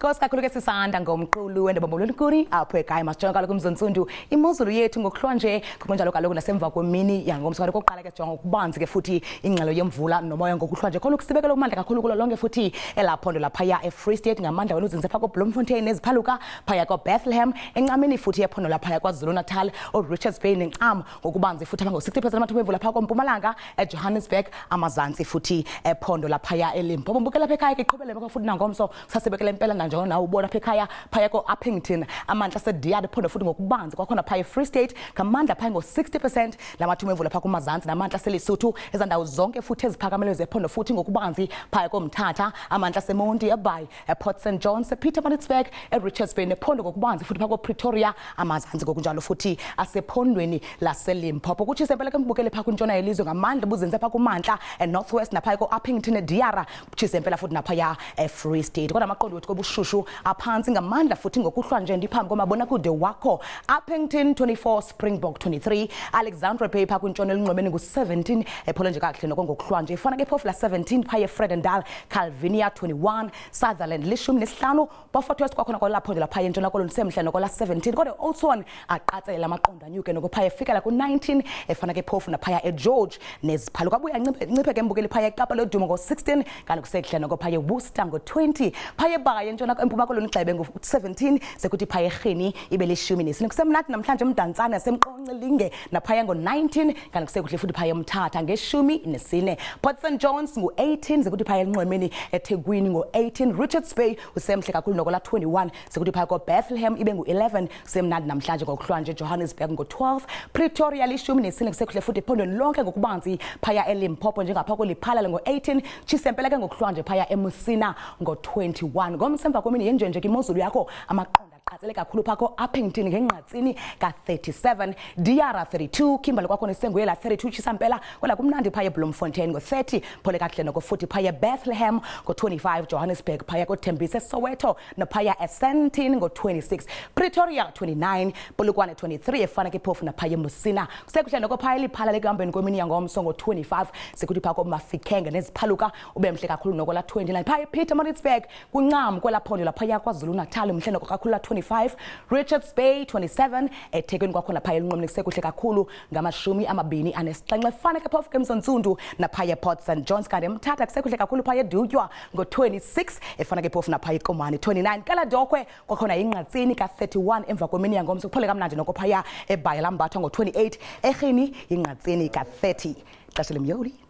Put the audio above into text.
Kosi kakhulu ke sisanda ngomqulu wendaba mbululukuni apho ekhaya masijonga kaloku kumzonsundu imozulu yethu ngokuhlwa nje kunjalo kaloku nasemva kwemini yangomso kokuqala ke jonga ukubanzi ke futhi ingxelo yemvula nomoya ngokuhlwa nje khona ukusibekela umandla kakhulu kulo lonke futhi elaphondo laphaya eFree State ngamandla wenu uzinze phako Bloemfontein eziphaluka phaya ko Bethlehem encamini futhi ephondo laphaya kwaZulu Natal Richards Bay nencam ngokubanzi futhi abango 60% amathuba emvula phako Mpumalanga eJohannesburg amazantsi futhi ephondo laphaya eLimpopo mbukela lapha ekhaya ke iqhubele futhi nangomso sasibekele impela njalo nawe ubona apha ekhaya phaya ko Uppington amandla seDiad phondo futhi ngokubanzi kwakhona phaya Free State ngamandla phaya ngo 60% lamathuba emvula phaka kumazantsi namandla seLesotho ezandawo zonke futhi eziphakamele zephondo futhi ngokubanzi phaya koMthatha amandla seMonti eBay ePort St John sePietermaritzburg eRichards Bay nephondo ngokubanzi futhi phaka Pretoria amazantsi ngokunjalo futhi asephondweni laseLimpopo kuthi sempela ke mbukele phaka kuntshona yelizwe ngamandla buzenze phaka kumantla eNorthwest naphaya ko Uppington eDiara kuthi sempela futhi naphaya eFree State kodwa amaqondo wethu kobushushu aphansi ngamandla futhi ngokuhlwa nje ndiphambi komabona kude wakho Uppington 24 Springbok 23 Alexandra Bay phaka kuntshona elingqobeni ngu17 epholo nje kahle nokongokuhlwa nje ifana ke phofu la 17 phaya Fredendal Calvinia 21 Sutherland lishumi nesihlanu Beaufort kwakhona kwalapho lapha entshona koloni semhle nokola 17 kodwa Oldson aqatsela amaqondo anyuke nokuphaya efikela ku19 efana ke phofu naphaya eGeorge neziphalu kwabuya nciphe ke mbukeli phaya eKapa lodumo ngo16 kanti kusehle nokuphaya eWorcester ngo20 phaya eBaye entshona empuma koloni Gxebe ngo17 sekuthi phaya eGhini ibe lishumi nesine kusemnathi namhlanje umdantsana semqoncelinge naphaya ngo19 kanti kusekuhle futhi phaya eMthatha ngeshumi nesine Port St John's ngo18 sekuthi phaya eNqwemeni eThekwini ngo18 Richards Bay usemhle kakhulu nokola 21 sekuthi phaya ko Bethlehem ibe ngu11 kusemnathi namhlanje ngokuhlwa nje Johannesburg ngo12 Pretoria lishumi nesine kusekuhle futhi ephondweni lonke ngokubanzi phaya eLimpopo njengapha koliphala ngo18 chisempela ke ngokuhlwa nje phaya eMusina ngo21 ngomsemva kwemini yenjenje imozulu yakho amaqonda qatsele kakhulu phako Uppington ngenqatsini ka37 Diara 32 Kimberley kwakho nesenguyela 32 chisampela kwela kumnandi phaya eBloemfontein ngo30 phole kahle noko futhi phaya Bethlehem ngo25 Johannesburg phaya koThembisa Soweto naphaya eSandton ngo26 Pretoria 29 Polokwane 23 efana ke phofu naphaya eMusina kusekuhle noko phaya liphala lekambeni kwemini yangomso ngo25 sekuthi phako Mafikenge neziphaluka ubemhle kakhulu noko la 29 phaya Pietermaritzburg kuncam kwelaphondo laphaya kwaZulu Natal mhle noko kakhulu la 25 Richards Bay 27 eThekwini kwakhona phaya elinqomeni kusekuhle kakhulu ngamashumi amabini anesixhenxe fana ke phofu kemzonsundu naphaya Port St John's kanti eMthatha kusekuhle kakhulu phaya eDutywa ngo26 efana ke phofu naphaya eKomani 29 Kaladokwe kwakhona inqatsini ka31 emva kwemini yangomso kuphole kamnandi noko phaya eBaye lambathwa ngo28 eGhini inqatsini ka30 xesha lemyoli